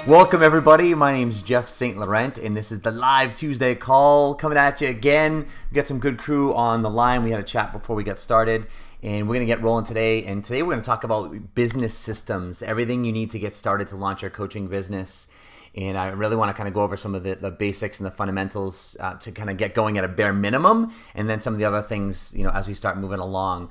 Welcome everybody, my name's Jeff St. Laurent, and this is the live Tuesday call coming at you again. We got some good crew on the line. We had a chat before we got started, and we're going to get rolling today. And today we're going to talk about business systems, everything you need to get started to launch your coaching business. And I really want to kind of go over some of the basics and the fundamentals to kind of get going at a bare minimum, and then some of the other things, as we start moving along.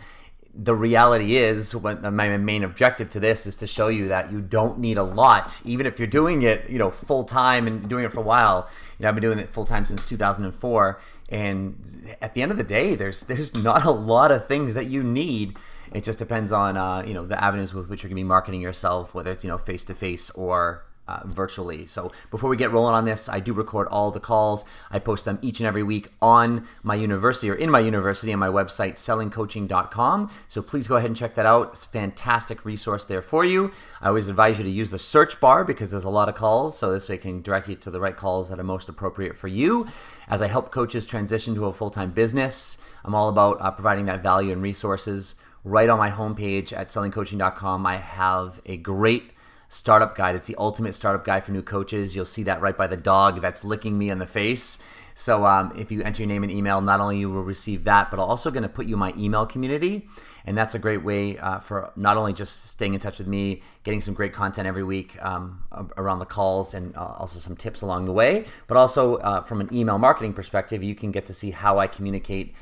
The reality is, my main objective to this is to show you that you don't need a lot, even if you're doing it, full time and doing it for a while. I've been doing it full time since 2004, and at the end of the day, there's not a lot of things that you need. It just depends on the avenues with which you're gonna be marketing yourself, whether it's face to face or virtually. So before we get rolling on this, I do record all the calls. I post them each and every week on my university or in my university on my website, sellingcoaching.com. So please go ahead and check that out. It's a fantastic resource there for you. I always advise you to use the search bar because there's a lot of calls. So this way it can direct you to the right calls that are most appropriate for you. As I help coaches transition to a full-time business, I'm all about providing that value and resources. Right on my homepage at sellingcoaching.com, I have a great startup guide. It's the ultimate startup guide for new coaches. You'll see that right by the dog that's licking me in the face. So if you enter your name and email, not only you will receive that, but I'm also going to put you in my email community. And that's a great way for not only just staying in touch with me, getting some great content every week around the calls, and also some tips along the way, but also from an email marketing perspective, you can get to see how I communicate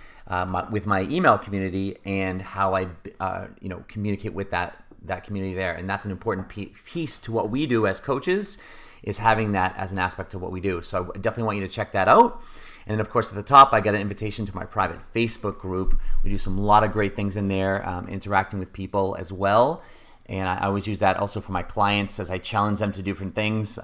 with my email community and how I communicate with that community there. And that's an important piece to what we do as coaches, is having that as an aspect of what we do. So I definitely want you to check that out. And then of course at the top, I got an invitation to my private Facebook group. We do a lot of great things in there, interacting with people as well. And I always use that also for my clients as I challenge them to do different things.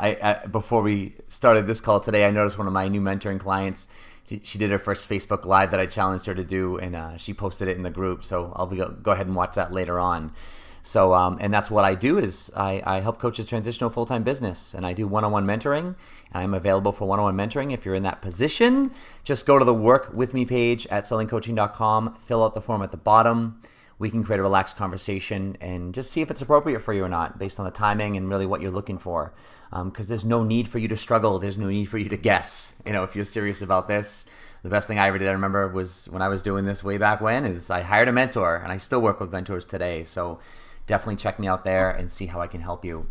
Before we started this call today, I noticed one of my new mentoring clients, she did her first Facebook Live that I challenged her to do, and she posted it in the group. So I'll go ahead and watch that later on. So, and that's what I do, is I help coaches transition to a full-time business, and I do one-on-one mentoring. I'm available for one-on-one mentoring. If you're in that position, just go to the Work With Me page at sellingcoaching.com, fill out the form at the bottom. We can create a relaxed conversation and just see if it's appropriate for you or not, based on the timing and really what you're looking for. Because there's no need for you to struggle. There's no need for you to guess. If you're serious about this. The best thing I ever did, I remember, was when I was doing this way back when, is I hired a mentor, and I still work with mentors today. So definitely check me out there and see how I can help you.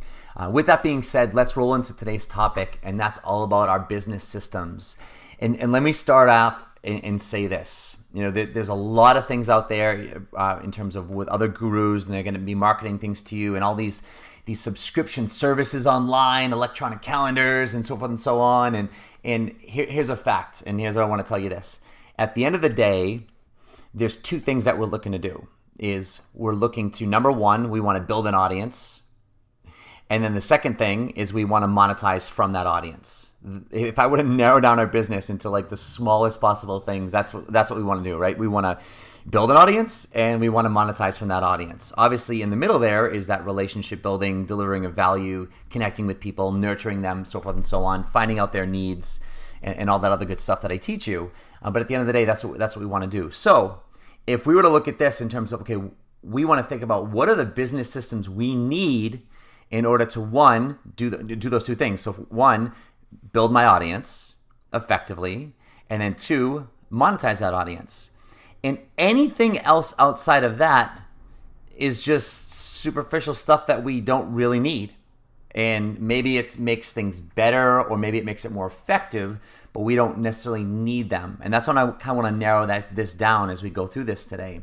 With that being said, let's roll into today's topic, and that's all about our business systems. And let me start off and say this. There's a lot of things out there in terms of with other gurus, and they're going to be marketing things to you, and all these subscription services online, electronic calendars, and so forth and so on. And here's a fact, and here's what I want to tell you this. At the end of the day, there's two things that we're looking to do. Is we're looking to, number one, we want to build an audience. And then the second thing is we want to monetize from that audience. If I were to narrow down our business into the smallest possible things, that's what we want to do, right? We want to build an audience and we want to monetize from that audience. Obviously, in the middle there is that relationship building, delivering of value, connecting with people, nurturing them, so forth and so on, finding out their needs, and all that other good stuff that I teach you. But at the end of the day, that's what we want to do. So if we were to look at this in terms of, okay, we want to think about what are the business systems we need in order to, one, do those two things. So one, build my audience effectively, and then two, monetize that audience. And anything else outside of that is just superficial stuff that we don't really need. And maybe it makes things better, or maybe it makes it more effective, but we don't necessarily need them. And that's when I kind of want to narrow this down as we go through this today.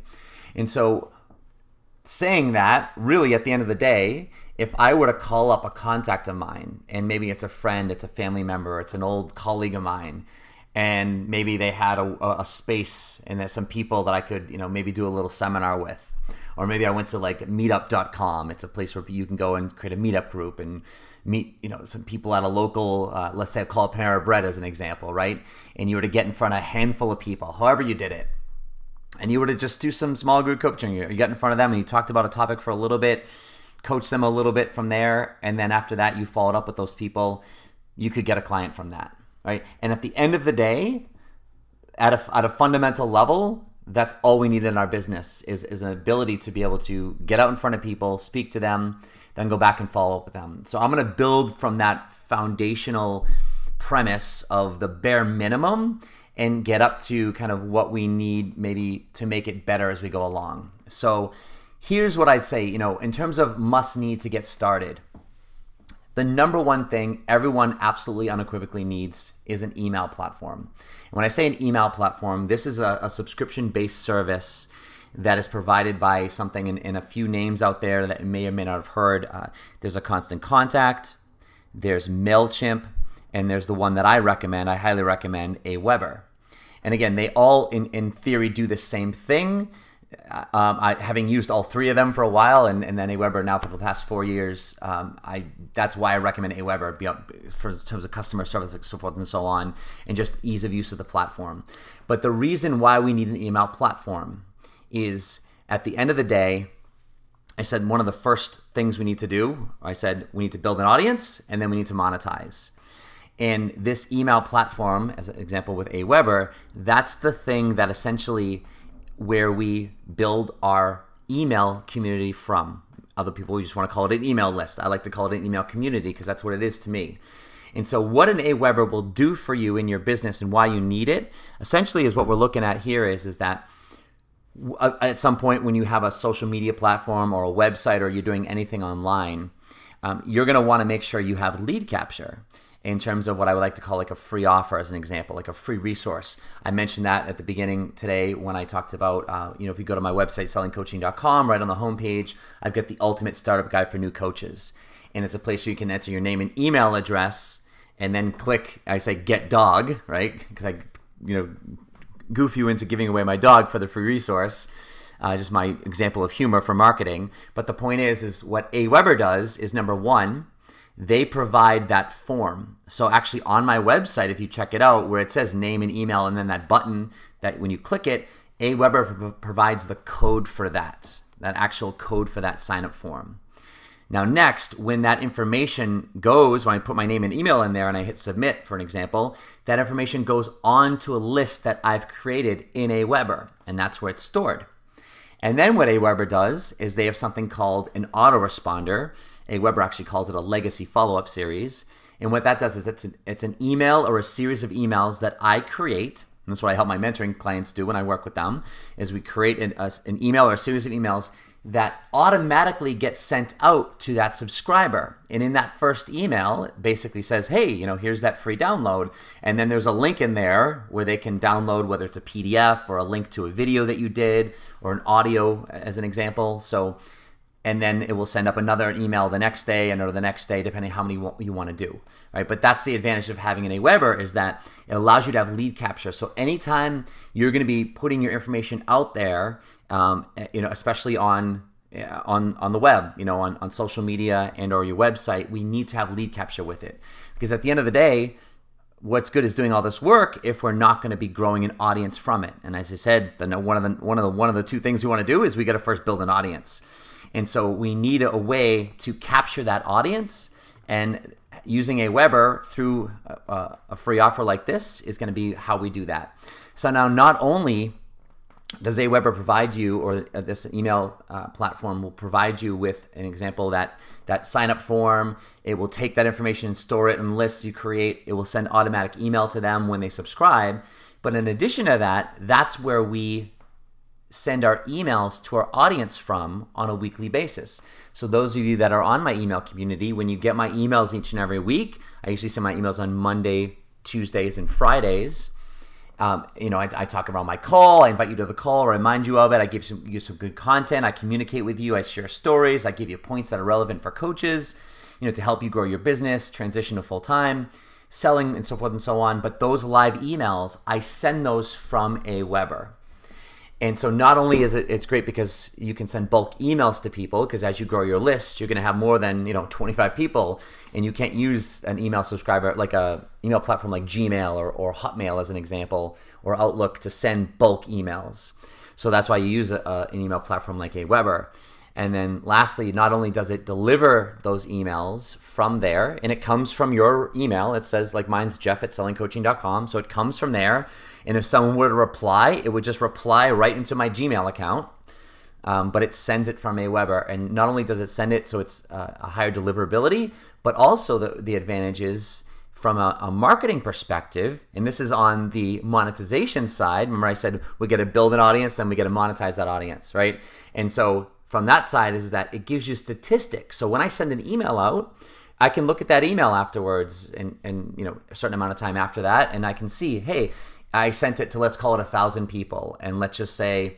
And so saying that, really at the end of the day, if I were to call up a contact of mine, and maybe it's a friend, it's a family member, it's an old colleague of mine, and maybe they had a space and there's some people that I could, maybe do a little seminar with. Or maybe I went to meetup.com. It's a place where you can go and create a meetup group and meet, some people at a local, let's say I call it Panera Bread as an example, right? And you were to get in front of a handful of people, however you did it. And you were to just do some small group coaching. You got in front of them and you talked about a topic for a little bit, coach them a little bit from there. And then after that, you followed up with those people. You could get a client from that, right? And at the end of the day, at a fundamental level, that's all we need in our business is an ability to be able to get out in front of people, speak to them, then go back and follow up with them. So I'm going to build from that foundational premise of the bare minimum and get up to kind of what we need maybe to make it better as we go along. So here's what I'd say, in terms of must need to get started. The number one thing everyone absolutely unequivocally needs is an email platform. And when I say an email platform, this is a subscription-based service that is provided by something in a few names out there that you may or may not have heard. There's a Constant Contact, there's MailChimp, and there's the one that I highly recommend, Aweber. And again, they all in theory do the same thing. Having used all three of them for a while, and then Aweber now for the past 4 years, that's why I recommend Aweber in terms of customer service and so forth and so on, and just ease of use of the platform. But the reason why we need an email platform is, at the end of the day, I said one of the first things we need to do, I said we need to build an audience, and then we need to monetize. And this email platform, as an example with Aweber, that's the thing that essentially where we build our email community from. Other people just want to call it an email list. I like to call it an email community because that's what it is to me. And so what an Aweber will do for you in your business and why you need it, essentially is what we're looking at here is that at some point when you have a social media platform or a website or you're doing anything online, you're going to want to make sure you have lead capture in terms of what I would like to call like a free offer as an example, like a free resource. I mentioned that at the beginning today when I talked about, if you go to my website, sellingcoaching.com, right on the homepage, I've got the ultimate startup guide for new coaches. And it's a place where you can enter your name and email address and then click, I say get dog, right? Because I, goof you into giving away my dog for the free resource. Just my example of humor for marketing. But the point is what Aweber does is, number one, they provide that form. So actually on my website, if you check it out, where it says name and email and then that button that when you click it, Aweber provides the code for that actual code for that sign up form. Now next, when that information goes, when I put my name and email in there and I hit submit, for an example, that information goes onto a list that I've created in Aweber, and that's where it's stored. And then what Aweber does is they have something called an autoresponder. Aweber actually calls it a legacy follow-up series. And what that does is it's an email or a series of emails that I create. And that's what I help my mentoring clients do when I work with them, is we create an email or a series of emails that automatically get sent out to that subscriber. And in that first email, it basically says, hey, here's that free download. And then there's a link in there where they can download, whether it's a PDF or a link to a video that you did or an audio as an example. And then it will send up another email the next day and or the next day, depending how many you want to do, right? But that's the advantage of having an Aweber, is that it allows you to have lead capture. So anytime you're going to be putting your information out there, especially on the web, on social media and or your website, we need to have lead capture with it. Because at the end of the day, what's good is doing all this work if we're not going to be growing an audience from it. And as I said, one of the two things we want to do is we got to first build an audience. And so we need a way to capture that audience, and using Aweber through a free offer like this is going to be how we do that. So now not only does Aweber provide you, or this email platform will provide you with an example, that sign up form, it will take that information and store it in lists you create, it will send automatic email to them when they subscribe. But in addition to that, that's where we send our emails to our audience from on a weekly basis. So those of you that are on my email community, when you get my emails each and every week, I usually send my emails on Monday, Tuesdays, and Fridays. I talk about my call, I invite you to the call, remind you of it, I give you some good content, I communicate with you, I share stories, I give you points that are relevant for coaches, to help you grow your business, transition to full-time, selling, and so forth and so on. But those live emails, I send those from Aweber. And so not only is it's great because you can send bulk emails to people, because as you grow your list, you're going to have more than 25 people, and you can't use an email subscriber like a email platform like Gmail or Hotmail as an example, or Outlook, to send bulk emails. So that's why you use an email platform like Aweber. And then lastly, not only does it deliver those emails from there, and it comes from your email. It says, like mine's jeff@sellingcoaching.com. So it comes from there. And if someone were to reply, it would just reply right into my Gmail account. But it sends it from Aweber. And not only does it send it so it's a higher deliverability, but also the advantage is from a marketing perspective, and this is on the monetization side. Remember I said we got to build an audience, then we got to monetize that audience, right? And so from that side is that it gives you statistics. So when I send an email out, I can look at that email afterwards and a certain amount of time after that, and I can see, hey, I sent it to, let's call it 1,000 people, and let's just say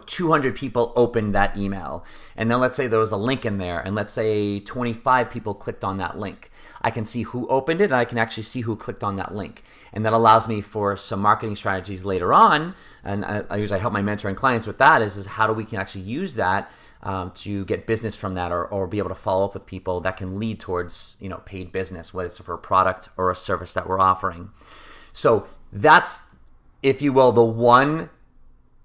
200 people opened that email. And then let's say there was a link in there, and let's say 25 people clicked on that link. I can see who opened it, and I can actually see who clicked on that link. And that allows me for some marketing strategies later on. And I usually help my mentoring clients with that is how do we can actually use that to get business from that, or be able to follow up with people that can lead towards paid business, whether it's for a product or a service that we're offering. So that's, if you will, the one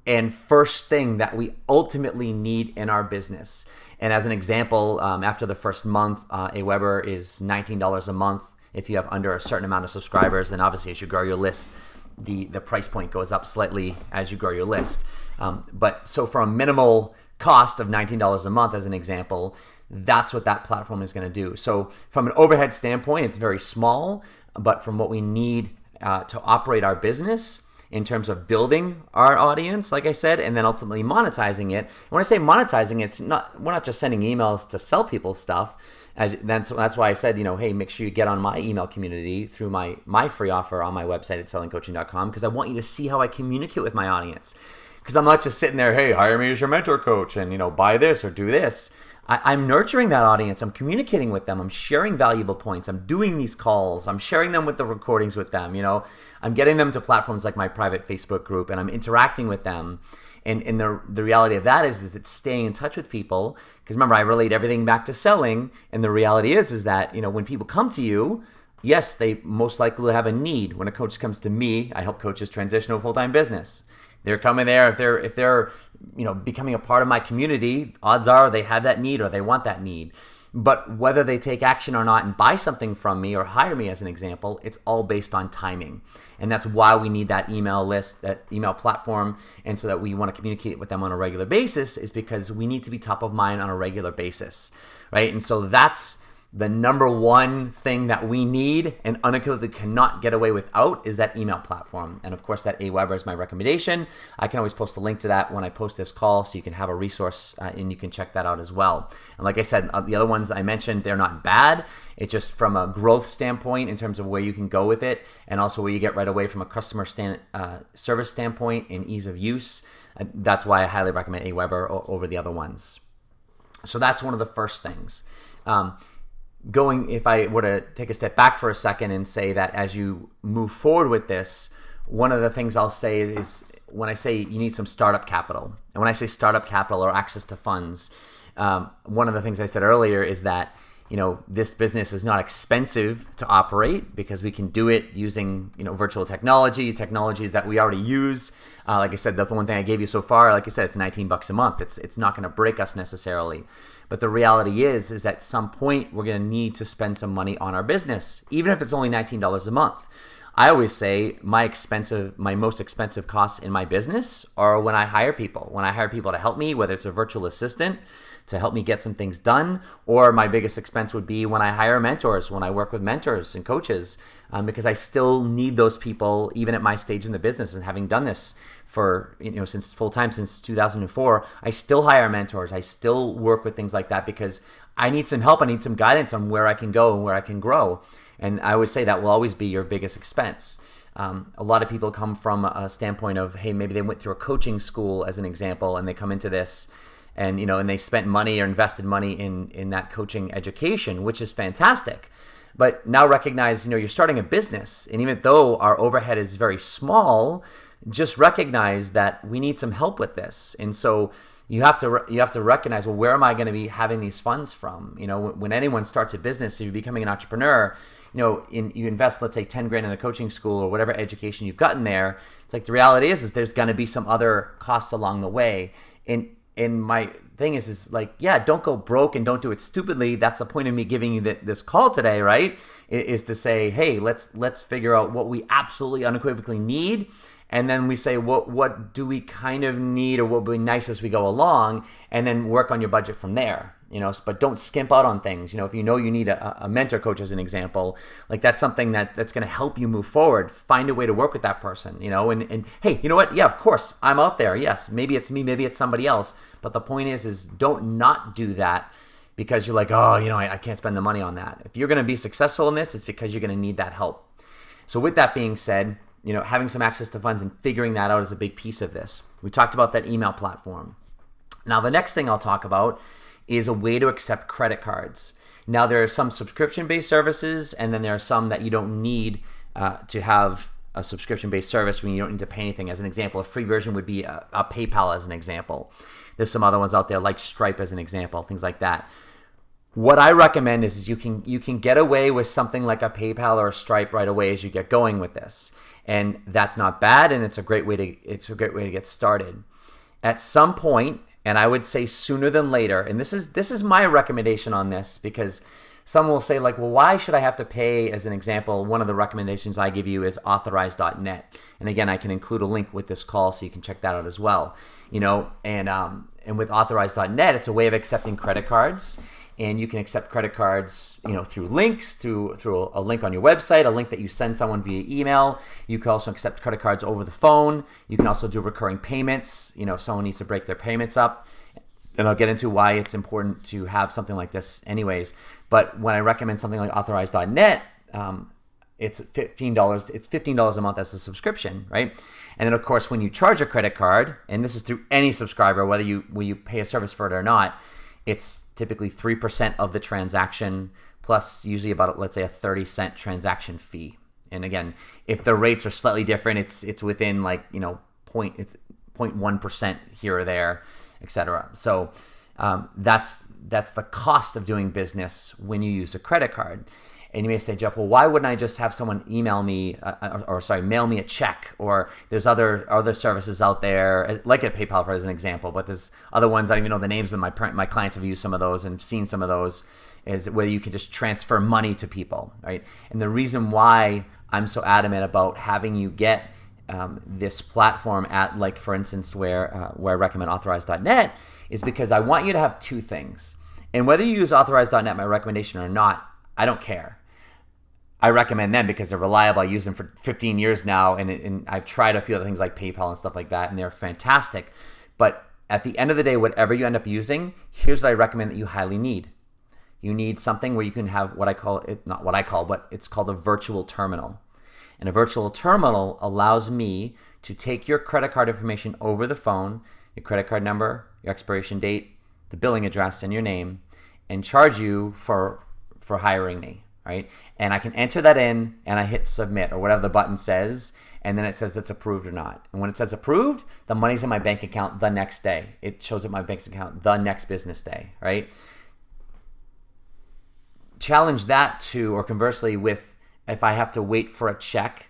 and first thing that we ultimately need in our business. And as an example, after the first month, Aweber is $19 a month. If you have under a certain amount of subscribers, then obviously as you grow your list, the price point goes up slightly as you grow your list. But so for a minimal cost of $19 a month, as an example, that's what that platform is going to do. So from an overhead standpoint, it's very small, but from what we need to operate our business, in terms of building our audience, like I said, and then ultimately monetizing it. When I say monetizing, we're not just sending emails to sell people stuff. That's why I said, hey, make sure you get on my email community through my free offer on my website at sellingcoaching.com, because I want you to see how I communicate with my audience. Because I'm not just sitting there, hey, hire me as your mentor coach and buy this or do this. I'm nurturing that audience. I'm communicating with them. I'm sharing valuable points. I'm doing these calls. I'm sharing them with the recordings with them. I'm getting them to platforms like my private Facebook group, and I'm interacting with them. And the reality of that is it's staying in touch with people. Because remember, I relate everything back to selling. And the reality is that, when people come to you, yes, they most likely have a need. When a coach comes to me, I help coaches transition to a full-time business. They're coming there, if they're becoming a part of my community, odds are they have that need or they want that need. But whether they take action or not and buy something from me or hire me as an example, it's all based on timing. And that's why we need that email list, that email platform. And so that we want to communicate with them on a regular basis is because we need to be top of mind on a regular basis, right? And so that's the number one thing that we need and unequivocally cannot get away without is that email platform. And of course, that Aweber is my recommendation. I can always post a link to that when I post this call, so you can have a resource and you can check that out as well. And like I said, the other ones I mentioned, they're not bad. It's just from a growth standpoint in terms of where you can go with it, and also where you get right away from a customer service standpoint and ease of use. That's why I highly recommend Aweber over the other ones. So that's one of the first things. If I were to take a step back for a second and say that as you move forward with this, one of the things I'll say is when I say you need some startup capital, and when I say startup capital or access to funds, one of the things I said earlier is that this business is not expensive to operate because we can do it using virtual technologies that we already use. Like I said, that's the one thing I gave you so far. Like I said, it's $19 a month. It's not going to break us necessarily. But the reality is that at some point we're going to need to spend some money on our business, even if it's only $19 a month. I always say my most expensive costs in my business are when I hire people. When I hire people to help me, whether it's a virtual assistant to help me get some things done, or my biggest expense would be when I hire mentors, when I work with mentors and coaches, because I still need those people even at my stage in the business. And having done this for since full-time since 2004, I still hire mentors. I still work with things like that because I need some help. I need some guidance on where I can go and where I can grow. And I always say that will always be your biggest expense. A lot of people come from a standpoint of, hey, maybe they went through a coaching school as an example, and they come into this and and they spent money or invested money in that coaching education, which is fantastic. But now recognize, you're starting a business, and even though our overhead is very small, just recognize that we need some help with this. And so you have to recognize, well, where am I going to be having these funds from? When anyone starts a business, so you're becoming an entrepreneur, you invest, let's say, 10 grand in a coaching school or whatever education you've gotten there. It's like the reality is there's going to be some other costs along the way. And the thing is like, yeah, don't go broke and don't do it stupidly. That's the point of me giving you this call today, right? Is to say, hey, let's figure out what we absolutely unequivocally need. And then we say, what do we kind of need, or what would be nice as we go along, and then work on your budget from there. But don't skimp out on things. If you need a mentor coach, as an example, like that's something that's going to help you move forward. Find a way to work with that person, and hey, you know what? Yeah, of course, I'm out there. Yes, maybe it's me, maybe it's somebody else. But the point is don't not do that because you're like, oh, I can't spend the money on that. If you're going to be successful in this, it's because you're going to need that help. So with that being said, having some access to funds and figuring that out is a big piece of this. We talked about that email platform. Now, the next thing I'll talk about is a way to accept credit cards. Now, there are some subscription-based services, and then there are some that you don't need to have a subscription-based service when you don't need to pay anything. As an example, a free version would be a PayPal, as an example. There's some other ones out there like Stripe, as an example, things like that. What I recommend is you can get away with something like a PayPal or a Stripe right away as you get going with this, and that's not bad, and it's a great way to get started. At some point, and I would say sooner than later, and this is my recommendation on this, because some will say like, well, why should I have to pay? As an example, one of the recommendations I give you is authorize.net, and again, I can include a link with this call so you can check that out as well. And with authorize.net, it's a way of accepting credit cards. And you can accept credit cards, through links, through a link on your website, a link that you send someone via email. You can also accept credit cards over the phone. You can also do recurring payments, if someone needs to break their payments up. And I'll get into why it's important to have something like this anyways. But when I recommend something like authorize.net, it's $15. It's $15 a month as a subscription, right? And then, of course, when you charge a credit card, and this is through any subscriber, whether you pay a service for it or not, it's typically 3% of the transaction plus usually about, let's say, a 30-cent transaction fee. And again, if the rates are slightly different, it's within like, it's 0.1% here or there, etc. So that's the cost of doing business when you use a credit card. And you may say, Jeff, well, why wouldn't I just have someone email me mail me a check? Or there's other services out there, like a PayPal, for as an example, but there's other ones, I don't even know the names of my clients have used some of those and seen some of those, is where you can just transfer money to people, right? And the reason why I'm so adamant about having you get this platform at, like, for instance, where I recommend authorize.net is because I want you to have two things. And whether you use authorize.net, my recommendation, or not, I don't care. I recommend them because they're reliable. I use them for 15 years now, and I've tried a few other things like PayPal and stuff like that, and they're fantastic. But at the end of the day, whatever you end up using, here's what I recommend that you highly need. You need something where you can have but it's called a virtual terminal. And a virtual terminal allows me to take your credit card information over the phone, your credit card number, your expiration date, the billing address, and your name, and charge you for hiring me, right? And I can enter that in, and I hit submit or whatever the button says, and then it says it's approved or not. And when it says approved, the money's in my bank account the next day. It shows up my bank account the next business day, right? Challenge that to, or conversely, with if I have to wait for a check,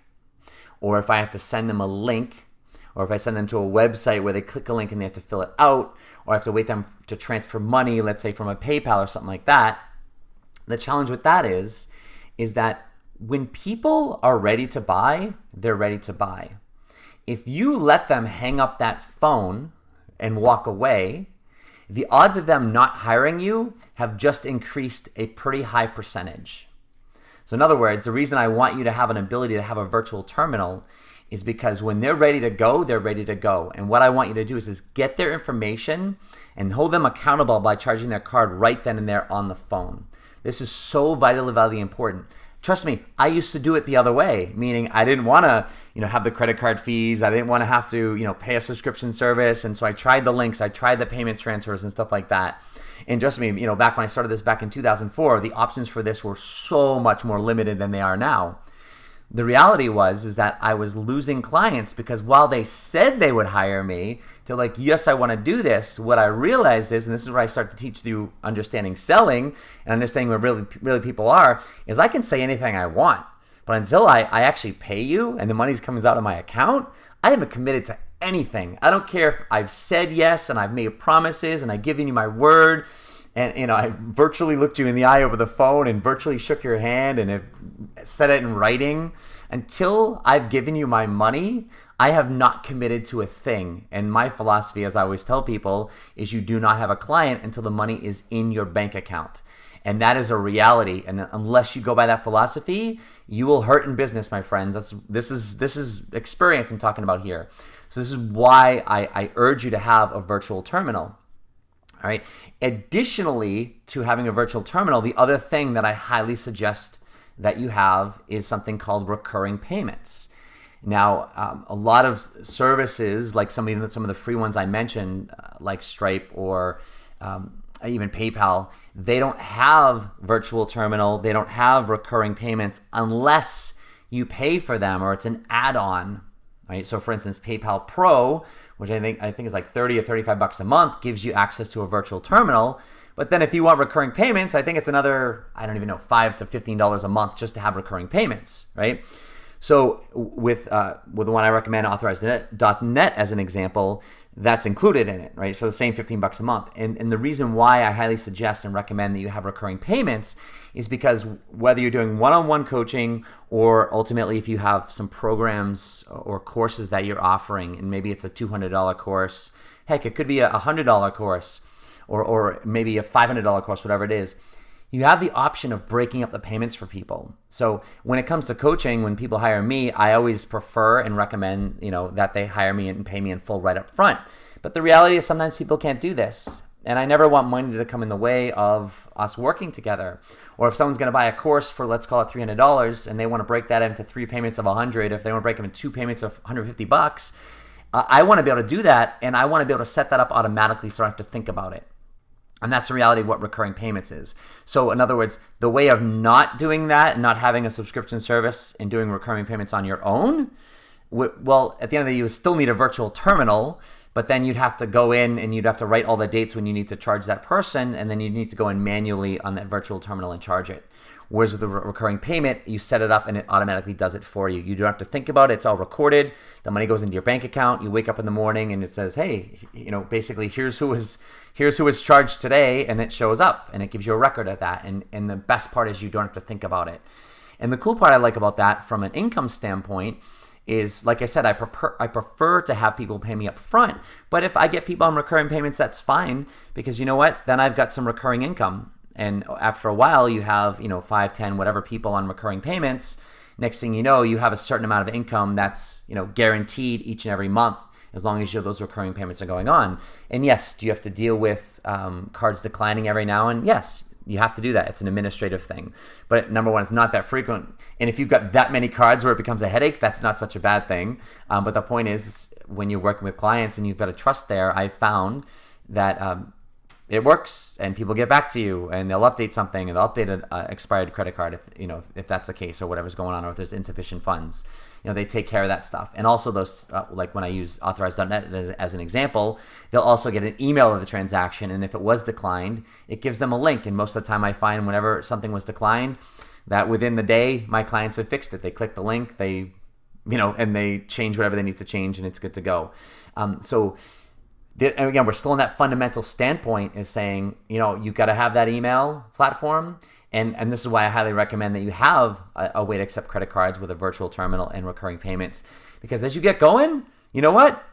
or if I have to send them a link, or if I send them to a website where they click a link and they have to fill it out, or I have to wait them to transfer money, let's say from a PayPal or something like that. The challenge with that is that when people are ready to buy, they're ready to buy. If you let them hang up that phone and walk away, the odds of them not hiring you have just increased a pretty high percentage. So in other words, the reason I want you to have an ability to have a virtual terminal is because when they're ready to go, they're ready to go. And what I want you to do is get their information and hold them accountable by charging their card right then and there on the phone. This is so vitally important. Trust me, I used to do it the other way, meaning I didn't want to, have the credit card fees. I didn't want to have to, pay a subscription service. And so I tried the links, I tried the payment transfers and stuff like that. And trust me, back when I started this back in 2004, the options for this were so much more limited than they are now. The reality is that I was losing clients because while they said they would hire me to like, yes, I want to do this, what I realized is, and this is where I start to teach you understanding selling and understanding where really people are, is I can say anything I want. But until I actually pay you and the money comes out of my account, I haven't committed to anything. I don't care if I've said yes and I've made promises and I've given you my word, and I virtually looked you in the eye over the phone and virtually shook your hand and have said it in writing. Until I've given you my money, I have not committed to a thing. And my philosophy, as I always tell people, is you do not have a client until the money is in your bank account. And that is a reality. And unless you go by that philosophy, you will hurt in business, my friends. This is experience I'm talking about here. So this is why I urge you to have a virtual terminal. All right. Additionally to having a virtual terminal, the other thing that I highly suggest that you have is something called recurring payments. Now, a lot of services, like some of the free ones I mentioned, like Stripe or even PayPal, they don't have virtual terminal. They don't have recurring payments unless you pay for them or it's an add-on. Right? So for instance, PayPal Pro, which I think is like 30 or 35 bucks a month, gives you access to a virtual terminal. But then if you want recurring payments, I think it's another, I don't even know, $5 to $15 a month just to have recurring payments, right? So with the one I recommend, AuthorizedNet as an example, that's included in it, right? So the same 15 bucks a month. And the reason why I highly suggest and recommend that you have recurring payments is because whether you're doing one-on-one coaching or ultimately if you have some programs or courses that you're offering, and maybe it's a $200 course, heck, it could be a $100 course or maybe a $500 course, whatever it is, you have the option of breaking up the payments for people. So when it comes to coaching, when people hire me, I always prefer and recommend, that they hire me and pay me in full right up front. But the reality is sometimes people can't do this. And I never want money to come in the way of us working together. Or if someone's going to buy a course for, let's call it $300, and they want to break that into 3 payments of $100, if they want to break them in 2 payments of $150, I want to be able to do that, and I want to be able to set that up automatically so I don't have to think about it. And that's the reality of what recurring payments is. So in other words, the way of not doing that and not having a subscription service and doing recurring payments on your own, well, at the end of the day, you would still need a virtual terminal, but then you'd have to go in and you'd have to write all the dates when you need to charge that person, and then you need to go in manually on that virtual terminal and charge it. Whereas with the recurring payment, you set it up and it automatically does it for you. You don't have to think about it. It's all recorded. The money goes into your bank account. You wake up in the morning and it says, hey, basically here's who was charged today, and it shows up and it gives you a record of that. And the best part is you don't have to think about it. And the cool part I like about that from an income standpoint is, like I said, I prefer to have people pay me up front. But if I get people on recurring payments, that's fine, because you know what? Then I've got some recurring income. And after a while, you have 5, 10, whatever people on recurring payments. Next thing you know, you have a certain amount of income that's guaranteed each and every month, as long as those recurring payments are going on. And yes, do you have to deal with cards declining every now and? Yes, you have to do that. It's an administrative thing. But number one, it's not that frequent. And if you've got that many cards where it becomes a headache, that's not such a bad thing. But the point is, when you're working with clients and you've got a trust there, I found that it works, and people get back to you, and they'll update something, and they'll update an expired credit card if that's the case, or whatever's going on, or if there's insufficient funds. They take care of that stuff. And also those, like when I use Authorized.net as an example, they'll also get an email of the transaction, and if it was declined, it gives them a link. And most of the time I find whenever something was declined, that within the day, my clients have fixed it. They click the link, and they change whatever they need to change, and it's good to go. And again, we're still in that fundamental standpoint is saying, you've got to have that email platform. And this is why I highly recommend that you have a way to accept credit cards with a virtual terminal and recurring payments. Because as you get going, you know what?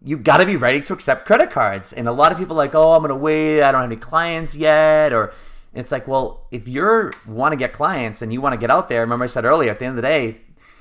You've got to be ready to accept credit cards. And a lot of people are like, oh, I'm going to wait. I don't have any clients yet. Or it's like, well, if you want to get clients and you want to get out there, remember I said earlier, at the end of the day,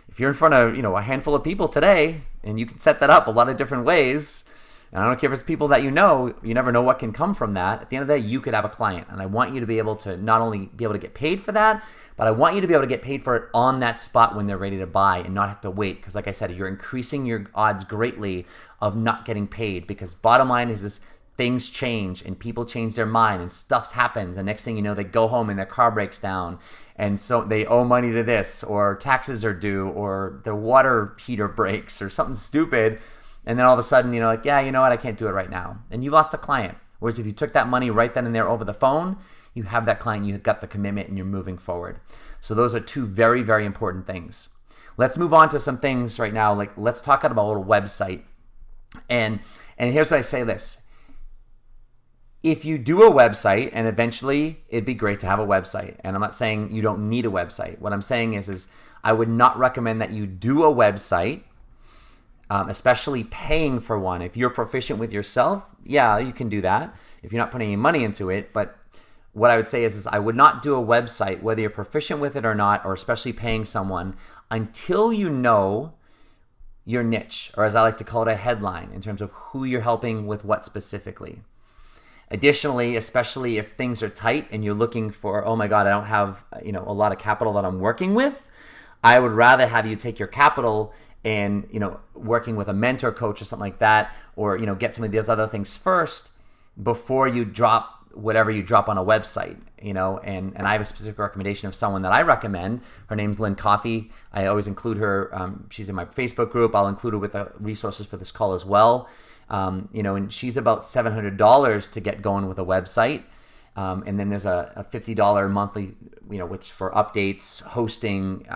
if you're in front of, a handful of people today, and you can set that up a lot of different ways, and I don't care if it's people that you never know what can come from that. At the end of the day, you could have a client. And I want you to be able to not only be able to get paid for that, but I want you to be able to get paid for it on that spot when they're ready to buy and not have to wait. Because like I said, you're increasing your odds greatly of not getting paid, because bottom line is this: things change and people change their mind and stuff happens. And next thing you know, they go home and their car breaks down. And so they owe money to this, or taxes are due, or their water heater breaks, or something stupid. And then all of a sudden, like, yeah, you know what? I can't do it right now. And you lost a client. Whereas if you took that money right then and there over the phone, you have that client, you got the commitment, and you're moving forward. So those are two very, very important things. Let's move on to some things right now. Like, let's talk about a website. And here's what I say this. If you do a website, and eventually it'd be great to have a website, and I'm not saying you don't need a website. What I'm saying is I would not recommend that you do a website, especially paying for one. If you're proficient with yourself, yeah, you can do that if you're not putting any money into it. But what I would say is I would not do a website, whether you're proficient with it or not, or especially paying someone, until you know your niche, or as I like to call it, a headline, in terms of who you're helping with what specifically. Additionally, especially if things are tight and you're looking for, oh my God, I don't have a lot of capital that I'm working with, I would rather have you take your capital and working with a mentor, coach, or something like that, or get some of these other things first before you drop whatever you drop on a website. And I have a specific recommendation of someone that I recommend. Her name's Lynn Coffey. I always include her. She's in my Facebook group. I'll include her with the resources for this call as well. And she's about $700 to get going with a website. And then there's a $50 monthly, which for updates, hosting,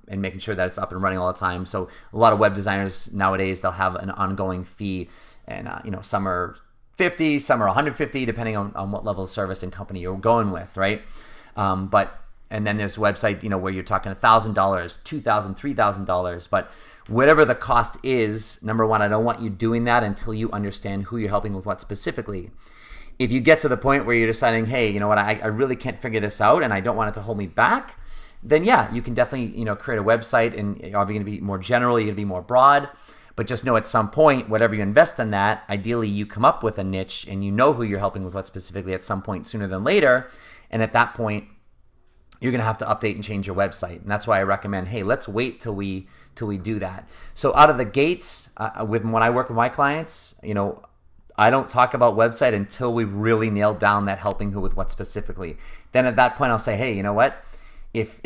and making sure that it's up and running all the time. So a lot of web designers nowadays, they'll have an ongoing fee, and some are 50, some are 150, depending on what level of service and company you're going with, right? And then there's a website, where you're talking $1,000, $2,000, $3,000, but whatever the cost is, number one, I don't want you doing that until you understand who you're helping with what specifically. If you get to the point where you're deciding, hey, you know what, I really can't figure this out and I don't want it to hold me back, then yeah, you can definitely, create a website, and you're going to be more general, you're going to be more broad. But just know at some point, whatever you invest in that, ideally you come up with a niche and you know who you're helping with what specifically at some point sooner than later. And at that point, you're going to have to update and change your website. And that's why I recommend, hey, let's wait till we do that. So out of the gates, when I work with my clients, I don't talk about website until we've really nailed down that helping who with what specifically. Then at that point, I'll say, hey, you know what? If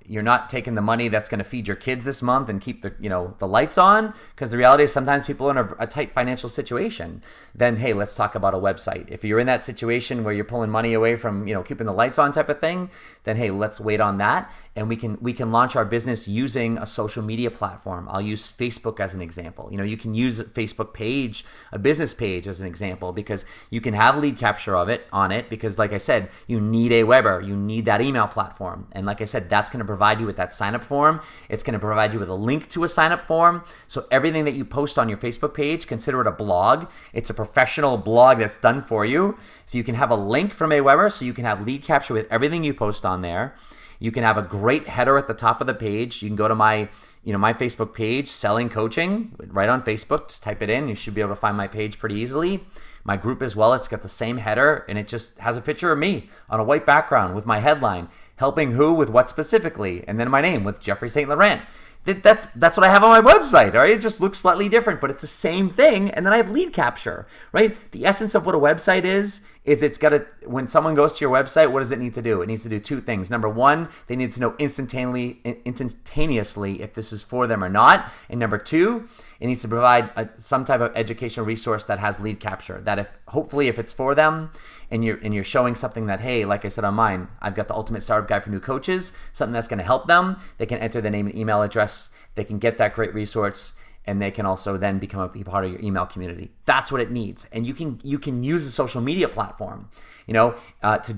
you're not taking the money that's going to feed your kids this month and keep the lights on, because the reality is sometimes people are in a tight financial situation, then hey, let's talk about a website. If you're in that situation where you're pulling money away from keeping the lights on type of thing, then hey, let's wait on that, and we can launch our business using a social media platform. I'll use Facebook as an example. You can use a Facebook page, a business page as an example, because you can have lead capture on it, because like I said, you need a Weber, you need that email platform, and like I said, that's going to provide you with that sign up form. It's going to provide you with a link to a sign up form. So everything that you post on your Facebook page, consider it a blog. It's a professional blog that's done for you. So you can have a link from Aweber, so you can have lead capture with everything you post on there. You can have a great header at the top of the page. You can go to my Facebook page, Selling Coaching, right on Facebook. Just type it in. You should be able to find my page pretty easily. My group as well, it's got the same header, and it just has a picture of me on a white background with my headline, helping who with what specifically, and then my name with Jeffrey St. Laurent. That's what I have on my website, all right? It just looks slightly different, but it's the same thing. And then I have lead capture, right? The essence of what a website is it's got to, when someone goes to your website, what does it need to do? It needs to do two things. Number one, they need to know instantaneously if this is for them or not. And number two, it needs to provide some type of educational resource that has lead capture. That hopefully if it's for them, and you're showing something that, hey, like I said on mine, I've got the ultimate startup guide for new coaches, something that's going to help them. They can enter their name and email address. They can get that great resource, and they can also then become a part of your email community. That's what it needs. And you can use the social media platform, to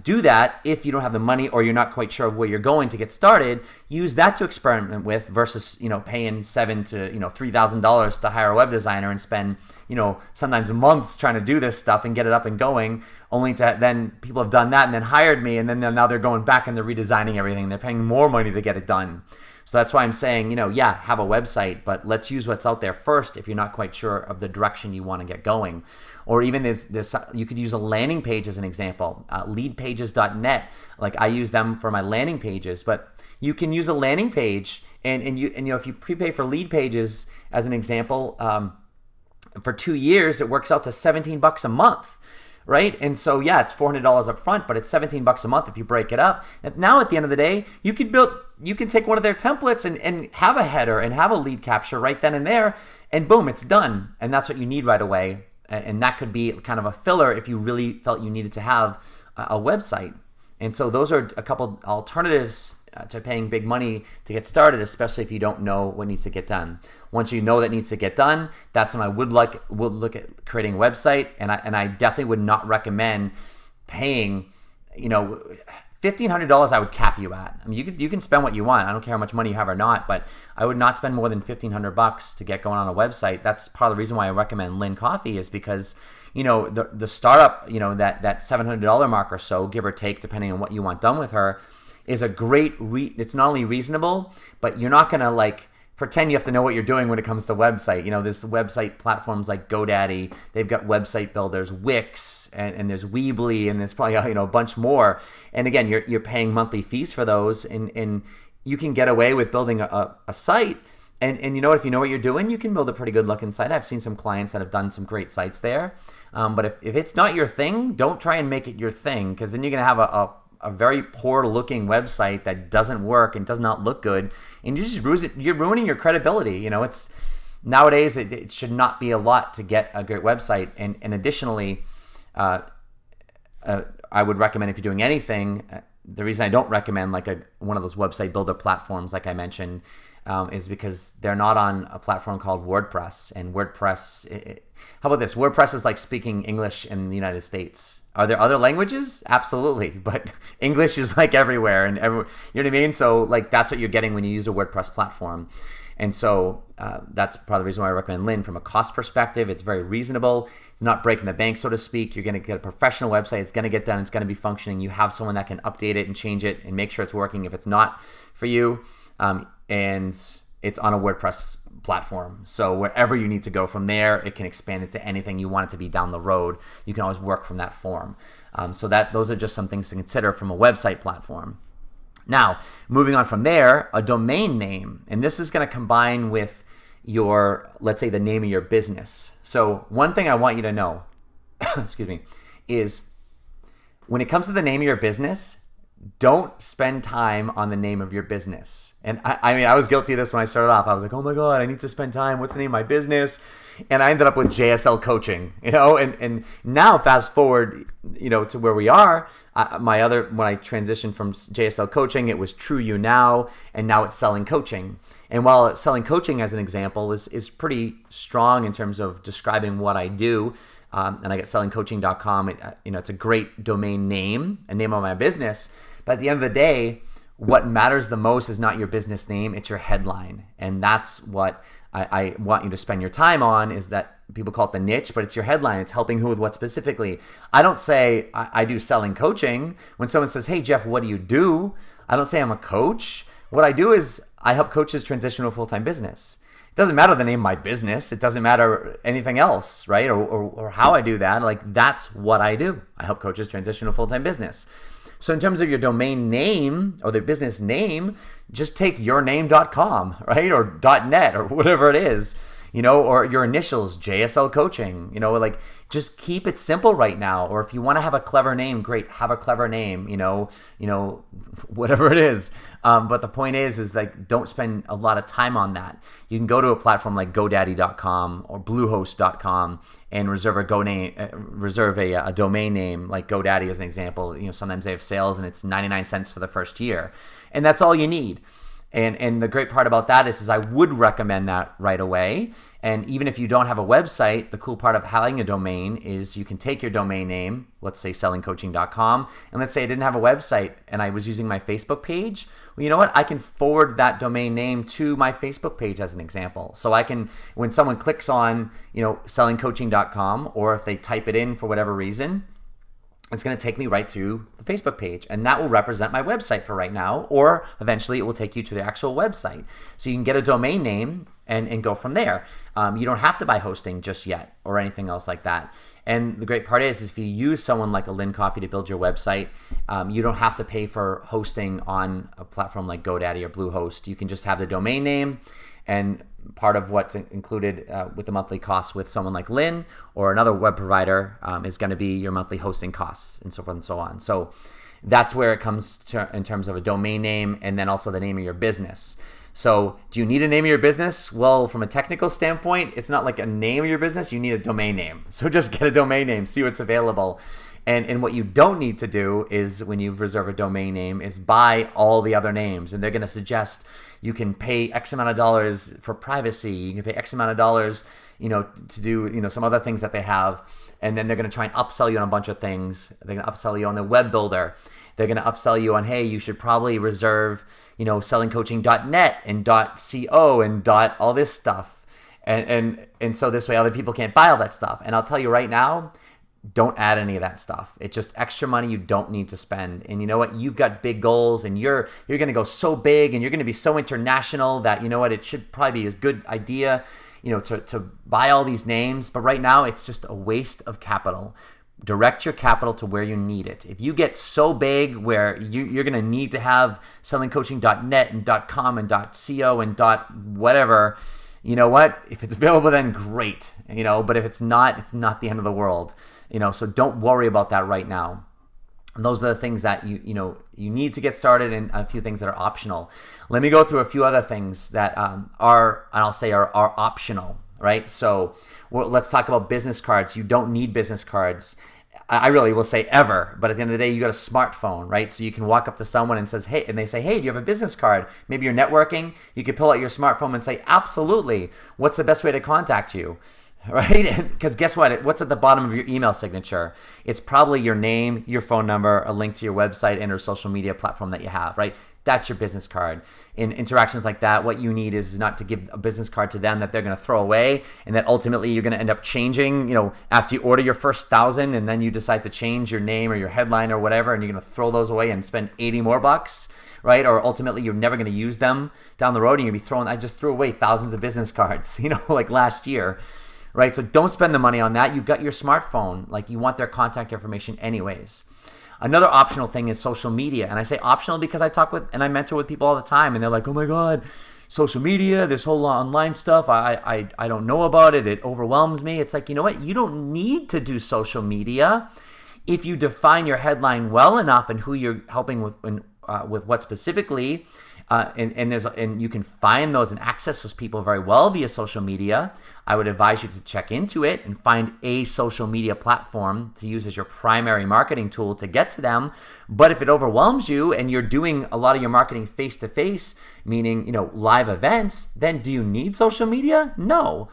do that. If you don't have the money or you're not quite sure where you're going to get started, use that to experiment with versus, paying $7,000 to $3,000 to hire a web designer and spend, sometimes months trying to do this stuff and get it up and going, only to then people have done that and then hired me, and then now they're going back and they're redesigning everything. They're paying more money to get it done. So that's why I'm saying, have a website, but let's use what's out there first if you're not quite sure of the direction you want to get going. Or even this, you could use a landing page as an example, leadpages.net. Like I use them for my landing pages, but you can use a landing page, and if you prepay for lead pages as an example, for 2 years, it works out to $17 a month. Right? And so, yeah, it's $400 up front, but it's $17 a month if you break it up. And now at the end of the day, you can take one of their templates and have a header and have a lead capture right then and there, and boom, it's done. And that's what you need right away. And that could be kind of a filler if you really felt you needed to have a website. And so those are a couple alternatives to paying big money to get started, especially if you don't know what needs to get done. Once you know that needs to get done, that's when I would look at creating a website, and I definitely would not recommend paying, $1,500 I would cap you at. I mean, you can spend what you want. I don't care how much money you have or not, but I would not spend more than $1,500 to get going on a website. That's part of the reason why I recommend Lynn Coffee, is because the startup, that $700 mark or so, give or take, depending on what you want done with her, is a great. It's not only reasonable, but you're not gonna pretend you have to know what you're doing when it comes to website. This website platforms like GoDaddy, they've got website builders, Wix, and there's Weebly, and there's probably a bunch more. And again, you're paying monthly fees for those, and you can get away with building a site. And if you know what you're doing, you can build a pretty good looking site. I've seen some clients that have done some great sites there. But if it's not your thing, don't try and make it your thing, because then you're gonna have a very poor looking website that doesn't work and does not look good, and you're ruining your credibility. It's nowadays it should not be a lot to get a great website. And additionally, I would recommend, if you're doing anything, the reason I don't recommend one of those website builder platforms like I mentioned, is because they're not on a platform called WordPress. And WordPress, how about this? WordPress is like speaking English in the United States. Are there other languages? Absolutely, but English is everywhere, and you know what I mean? So that's what you're getting when you use a WordPress platform. And so that's part of the reason why I recommend Lynn. From a cost perspective, it's very reasonable. It's not breaking the bank, so to speak. You're going to get a professional website. It's going to get done. It's going to be functioning. You have someone that can update it and change it and make sure it's working if it's not for you. And it's on a WordPress platform. So wherever you need to go from there, it can expand into anything you want it to be down the road. You can always work from that form. So those are just some things to consider from a website platform. Now, moving on from there, a domain name. And this is going to combine with let's say, the name of your business. So one thing I want you to know, excuse me, is when it comes to the name of your business, don't spend time on the name of your business. And I was guilty of this when I started off. I was like, oh my God, I need to spend time. What's the name of my business? And I ended up with JSL Coaching, and now fast forward, to where we are. When I transitioned from JSL Coaching, it was True You Now, and now it's Selling Coaching. And while Selling Coaching, as an example, is pretty strong in terms of describing what I do, and I got sellingcoaching.com. It's a great domain name, a name of my business. But at the end of the day, what matters the most is not your business name, it's your headline. And that's what I want you to spend your time on, is that people call it the niche, but it's your headline. It's helping who with what specifically. I don't say I do selling coaching. When someone says, hey, Jeff, what do you do? I don't say I'm a coach. What I do is I help coaches transition to a full-time business. It doesn't matter the name of my business. It doesn't matter anything else, right? Or how I do that. That's what I do. I help coaches transition to a full-time business. So in terms of your domain name or the business name, just take yourname.com, right? Or .net or whatever it is, or your initials, JSL Coaching, just keep it simple right now. Or if you want to have a clever name, great, have a clever name, whatever it is. But the point is don't spend a lot of time on that. You can go to a platform like GoDaddy.com or Bluehost.com and reserve a domain name like GoDaddy as an example. Sometimes they have sales and it's 99 cents for the first year, and that's all you need. And the great part about that is I would recommend that right away. And even if you don't have a website, the cool part of having a domain is you can take your domain name, let's say sellingcoaching.com, and let's say I didn't have a website and I was using my Facebook page. Well, you know what? I can forward that domain name to my Facebook page as an example. So I can, when someone clicks on, sellingcoaching.com, or if they type it in for whatever reason, it's going to take me right to the Facebook page, and that will represent my website for right now, or eventually it will take you to the actual website. So you can get a domain name and go from there. You don't have to buy hosting just yet or anything else like that. And the great part is if you use someone like a Lynn Coffee to build your website, you don't have to pay for hosting on a platform like GoDaddy or Bluehost. You can just have the domain name, and part of what's included with the monthly costs with someone like Lynn or another web provider is going to be your monthly hosting costs, and so forth and so on. So that's where it comes to in terms of a domain name, and then also the name of your business. So do you need a name of your business? Well, from a technical standpoint, it's not like a name of your business. You need a domain name. So just get a domain name, see what's available. And what you don't need to do is, when you reserve a domain name, is buy all the other names. And they're going to suggest you can pay X amount of dollars for privacy. You can pay X amount of dollars, to do, some other things that they have. And then they're going to try and upsell you on a bunch of things. They're going to upsell you on the web builder. They're going to upsell you on, hey, you should probably reserve, sellingcoaching.net and .co and all this stuff. And so this way other people can't buy all that stuff. And I'll tell you right now, don't add any of that stuff. It's just extra money you don't need to spend. And you know what? You've got big goals, and you're going to go so big, and you're going to be so international that, it should probably be a good idea, to buy all these names. But right now, it's just a waste of capital. Direct your capital to where you need it. If you get so big where you're going to need to have sellingcoaching.net and .com and .co and whatever, you know what? If it's available, then great. But if it's not the end of the world. So don't worry about that right now. And those are the things that you need to get started, and a few things that are optional. Let me go through a few other things that are optional, right? So let's talk about business cards. You don't need business cards. I really will say ever, but at the end of the day, you got a smartphone, right? So you can walk up to someone and they say, hey, do you have a business card? Maybe you're networking. You could pull out your smartphone and say, absolutely. What's the best way to contact you? Right? Because guess what? What's at the bottom of your email signature? It's probably your name, your phone number, a link to your website, and or social media platform that you have, right? That's your business card. In interactions like that, what you need is not to give a business card to them that they're going to throw away, and that ultimately you're going to end up changing, after you order your first 1,000 and then you decide to change your name or your headline or whatever, and you're going to throw those away and spend 80 more bucks, right? Or ultimately you're never going to use them down the road, and you'll be I just threw away thousands of business cards, like last year. Right? So don't spend the money on that. You've got your smartphone. Like, you want their contact information anyways. Another optional thing is social media. And I say optional because I mentor with people all the time, and they're like, oh my God, social media, this whole online stuff, I don't know about it. It overwhelms me. It's like, you know what? You don't need to do social media if you define your headline well enough and who you're helping with what specifically. And you can find those and access those people very well via social media. I would advise you to check into it and find a social media platform to use as your primary marketing tool to get to them. But if it overwhelms you and you're doing a lot of your marketing face-to-face, meaning, live events, then do you need social media? No.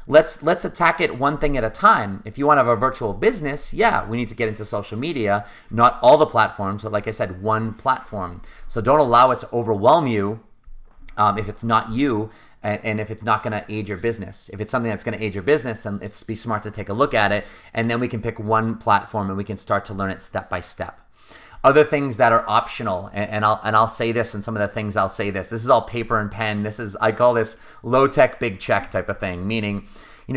Let's attack it one thing at a time. If you want to have a virtual business, yeah, we need to get into social media, not all the platforms, but like I said, one platform. So don't allow it to overwhelm you if it's not you, and if it's not going to aid your business. If it's something that's going to aid your business, then it's be smart to take a look at it, and then we can pick one platform and we can start to learn it step by step. Other things that are optional, and I'll say this, and some of the things I'll say this. This is all paper and pen. I call this low tech, big check type of thing. Meaning,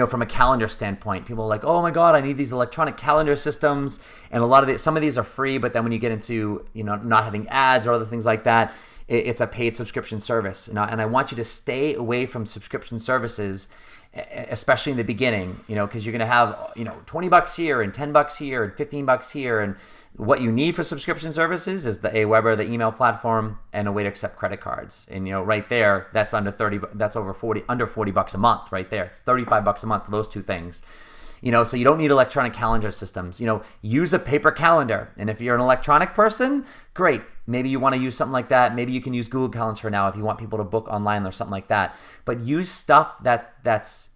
from a calendar standpoint, people are like, oh my God, I need these electronic calendar systems, and some of these are free. But then when you get into not having ads or other things like that, it's a paid subscription service. And I want you to stay away from subscription services, especially in the beginning. Because you're going to have $20 here and $10 here and $15 here, and what you need for subscription services is the Aweber, the email platform, and a way to accept credit cards. And right there, that's under $40 a month right there. It's $35 a month for those two things. So you don't need electronic calendar systems. Use a paper calendar. And if you're an electronic person, great. Maybe you want to use something like that. Maybe you can use Google Calendar now if you want people to book online or something like that. But use stuff that's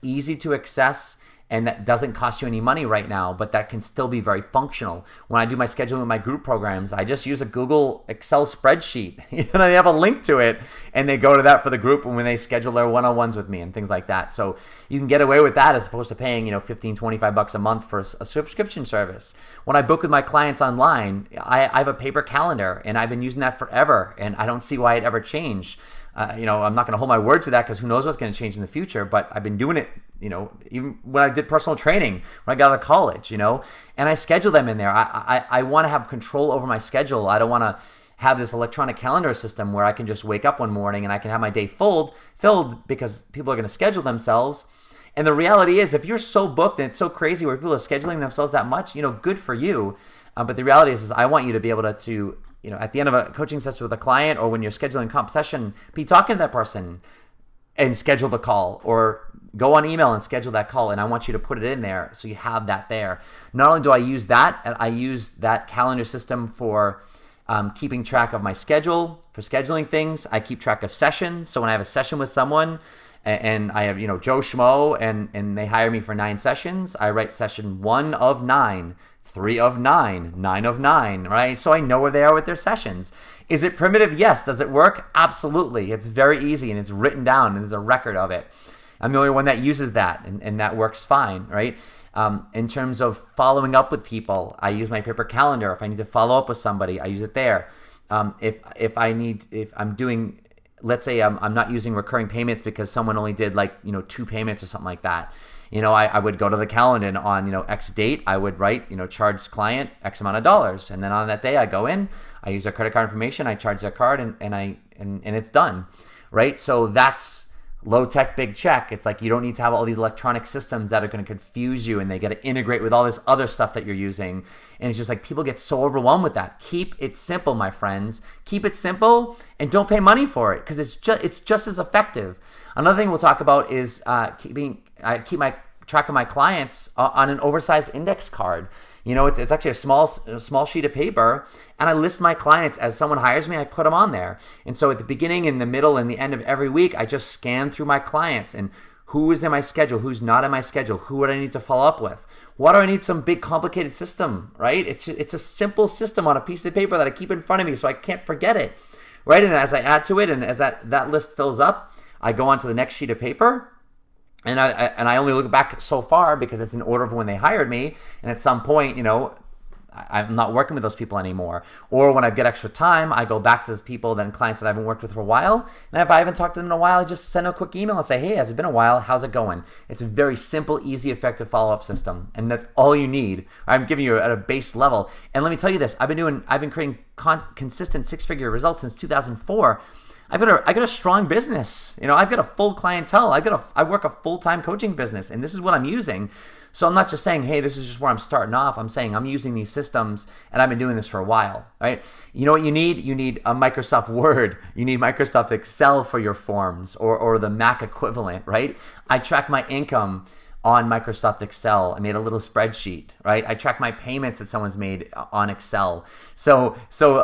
easy to access and that doesn't cost you any money right now, but that can still be very functional. When I do my scheduling with my group programs, I just use a Google Excel spreadsheet. They have a link to it, and they go to that for the group when they schedule their one-on-ones with me and things like that. So you can get away with that as opposed to paying $15, $25 a month for a subscription service. When I book with my clients online, I have a paper calendar, and I've been using that forever, and I don't see why it ever changed. I'm not going to hold my word to that because who knows what's going to change in the future, but I've been doing it, even when I did personal training, when I got out of college, and I schedule them in there. I want to have control over my schedule. I don't want to have this electronic calendar system where I can just wake up one morning and I can have my day filled because people are going to schedule themselves. And the reality is, if you're so booked and it's so crazy where people are scheduling themselves that much, good for you. But the reality is I want you to be able to at the end of a coaching session with a client, or when you're scheduling a comp session, be talking to that person. and schedule the call, or go on email and schedule that call, and I want you to put it in there so you have that there. Not only do I use that, and I use that calendar system for keeping track of my schedule, for scheduling things. I keep track of sessions. So when I have a session with someone and I have, Joe Schmo, and they hire me for 9 sessions, I write session 1 of 9, 3 of 9, 9 of 9, right? So I know where they are with their sessions. Is it primitive? Yes. Does it work? Absolutely. It's very easy, and it's written down, and there's a record of it. I'm the only one that uses that, and that works fine, right? In terms of following up with people, I use my paper calendar. If I need to follow up with somebody, I use it there. If I'm doing, let's say I'm not using recurring payments because someone only did 2 payments or something like that. I would go to the calendar, and on X date I would write charge client X amount of dollars, and then on that day I go in, I use their credit card information, I charge their card, and it's done, right? So that's low tech, big check. It's like you don't need to have all these electronic systems that are going to confuse you, and they got to integrate with all this other stuff that you're using. And it's just like people get so overwhelmed with that. Keep it simple, my friends. Keep it simple, and don't pay money for it, because it's just as effective. Another thing we'll talk about is I keep my track of my clients on an oversized index card. It's actually a small sheet of paper, and I list my clients. As someone hires me, I put them on there. And so at the beginning, in the middle, and the end of every week, I just scan through my clients and who is in my schedule, who's not in my schedule, who would I need to follow up with. Why do I need some big complicated system, right? It's a simple system on a piece of paper that I keep in front of me so I can't forget it, right? And as I add to it, and as that list fills up, I go on to the next sheet of paper. And I only look back so far because it's in order of when they hired me. And at some point, I'm not working with those people anymore. Or when I get extra time, I go back to those people, then clients that I haven't worked with for a while. And if I haven't talked to them in a while, I just send a quick email and say, hey, has it been a while? How's it going? It's a very simple, easy, effective follow-up system. And that's all you need. I'm giving you at a base level. And let me tell you this, I've been creating consistent 6-figure results since 2004. I got a strong business. I've got a full clientele. I work a full-time coaching business, and this is what I'm using. So I'm not just saying, hey, this is just where I'm starting off. I'm saying I'm using these systems, and I've been doing this for a while, right? You know what you need? You need a Microsoft Word. You need Microsoft Excel for your forms, or the Mac equivalent, right? I track my income on Microsoft Excel. I made a little spreadsheet, right? I track my payments that someone's made on Excel. So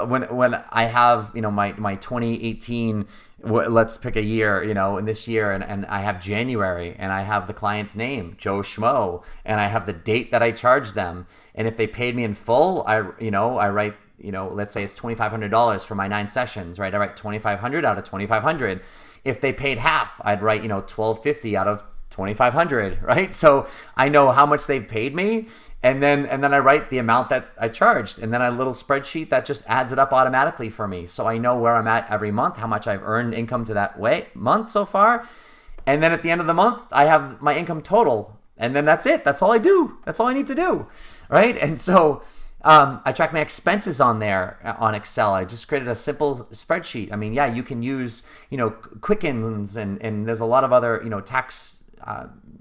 when I have, my 2018, let's pick a year, in this year, and I have January, and I have the client's name, Joe Schmo, and I have the date that I charged them. And if they paid me in full, I write, let's say it's $2,500 for my 9 sessions, right? I write $2,500 out of $2,500. If they paid half, I'd write, $1,250 out of $2,500, right? So I know how much they've paid me, and then I write the amount that I charged, and then a little spreadsheet that just adds it up automatically for me. So I know where I'm at every month, how much I've earned income to that month so far. And then at the end of the month, I have my income total, and then that's it. That's all I do. That's all I need to do, right? And so I track my expenses on there on Excel. I just created a simple spreadsheet. I mean, yeah, you can use, Quickens, and there's a lot of other, tax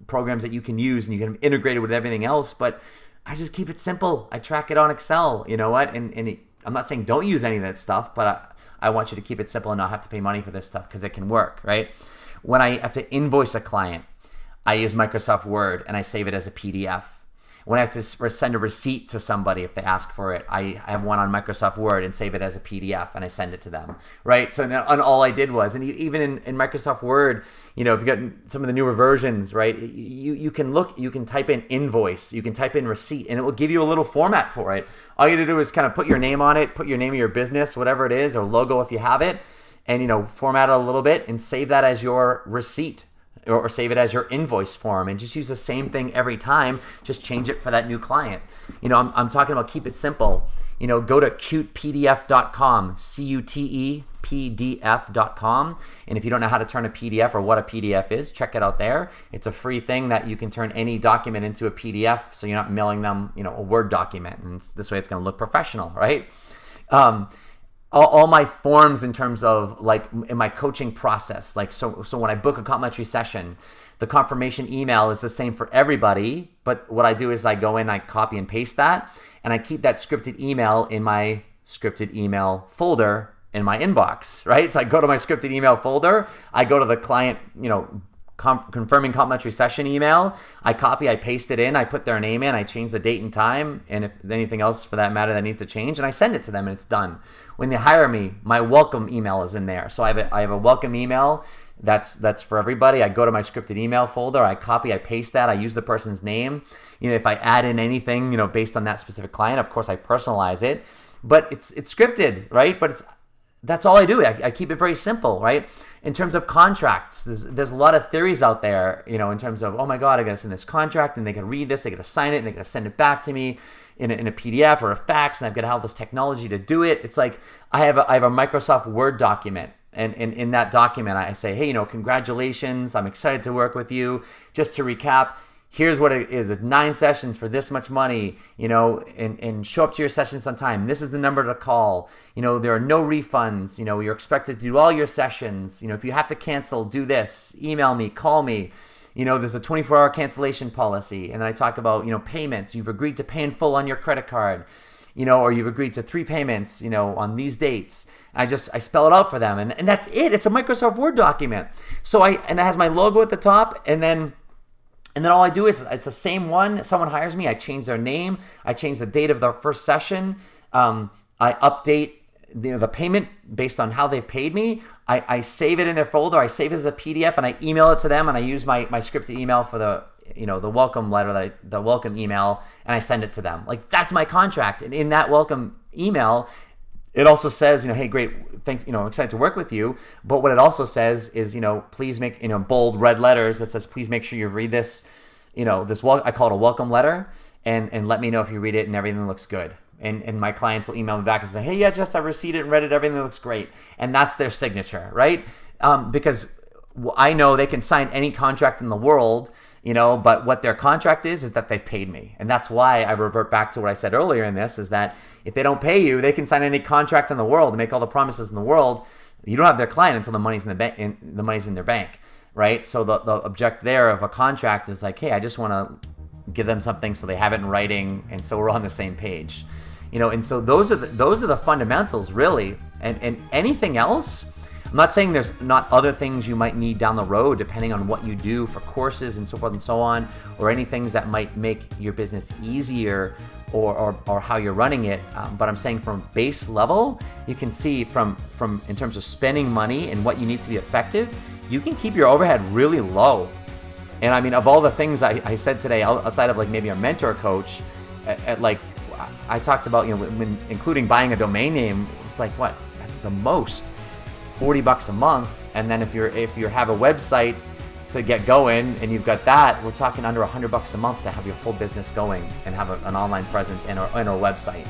programs that you can use, and you can integrate it with everything else, but I just keep it simple. I track it on Excel, I'm not saying don't use any of that stuff, but I want you to keep it simple and not have to pay money for this stuff, because it can work, right? When I have to invoice a client, I use Microsoft Word, and I save it as a PDF. When I have to send a receipt to somebody, if they ask for it, I have one on Microsoft Word and save it as a PDF, and I send it to them, right? So now, and all I did was, and even in Microsoft Word, if you've got some of the newer versions, right, you can type in invoice, you can type in receipt, and it will give you a little format for it. All you have to do is kind of put your name on it, put your name of your business, whatever it is, or logo if you have it, and format it a little bit and save that as your receipt. Or save it as your invoice form, and just use the same thing every time. Just change it for that new client. I'm talking about keep it simple. Go to cutepdf.com, cutepdf.com. And if you don't know how to turn a PDF or what a PDF is, check it out there. It's a free thing that you can turn any document into a PDF, so you're not mailing them, a Word document. And this way it's going to look professional, right? All my forms in terms of in my coaching process, so when I book a complimentary session, the confirmation email is the same for everybody. But what I do is I go in, I copy and paste that, and I keep that scripted email in my scripted email folder in my inbox, right? So I go to my scripted email folder, I go to the client, confirming complimentary session email, I copy, I paste it in, I put their name in, I change the date and time, and if there's anything else for that matter that needs to change, and I send it to them and it's done. When they hire me, my welcome email is in there. So I have a welcome email that's for everybody. I go to my scripted email folder, I copy, I paste that, I use the person's name. If I add in anything, based on that specific client, of course I personalize it, but it's scripted, right? But that's all I do. I keep it very simple, right? In terms of contracts, there's a lot of theories out there, in terms of, oh my God, I got to send this contract and they can read this, they got to sign it, and they got to send it back to me in a PDF or a fax, and I've got to have this technology to do it. It's like I have a Microsoft Word document. And in that document, I say, hey, congratulations. I'm excited to work with you. Just to recap, here's what it is. It's 9 sessions for this much money, and show up to your sessions on time. This is the number to call. There are no refunds. You're expected to do all your sessions. If you have to cancel, do this. Email me, call me. There's a 24-hour cancellation policy. And then I talk about, payments. You've agreed to pay in full on your credit card. Or you've agreed to 3 payments, on these dates. I spell it out for them, and that's it. It's a Microsoft Word document. So and it has my logo at the top, and then all I do is it's the same one. Someone hires me, I change their name, I change the date of their first session, I update the payment based on how they've paid me. I save it in their folder, I save it as a PDF, and I email it to them, and I use my scripted email for the welcome letter, the welcome email, and I send it to them. Like, that's my contract. And in that welcome email, it also says, hey, great, excited to work with you. But what it also says is, please make, bold red letters. It says, please make sure you read this, I call it a welcome letter, and let me know if you read it and everything looks good. And my clients will email me back and say, hey, yeah, just I received it and read it. Everything looks great. And that's their signature, right? Because I know they can sign any contract in the world, but what their contract is that they've paid me. And that's why I revert back to what I said earlier in this, is that if they don't pay you, they can sign any contract in the world and make all the promises in the world. You don't have their client until the money's in the money's in their bank, right? So the object there of a contract is like, hey, I just want to give them something so they have it in writing, and so we're on the same page. And so those are the fundamentals, really. And anything else, I'm not saying there's not other things you might need down the road, depending on what you do for courses and so forth and so on, or any things that might make your business easier or how you're running it. But I'm saying from base level, you can see from in terms of spending money and what you need to be effective, you can keep your overhead really low. And I mean, of all the things I said today, outside of like maybe a mentor coach, I talked about, when including buying a domain name, it's like what, at the most $40 a month. And then if you have a website to get going and you've got that, we're talking under $100 a month to have your full business going and have an online presence and a website.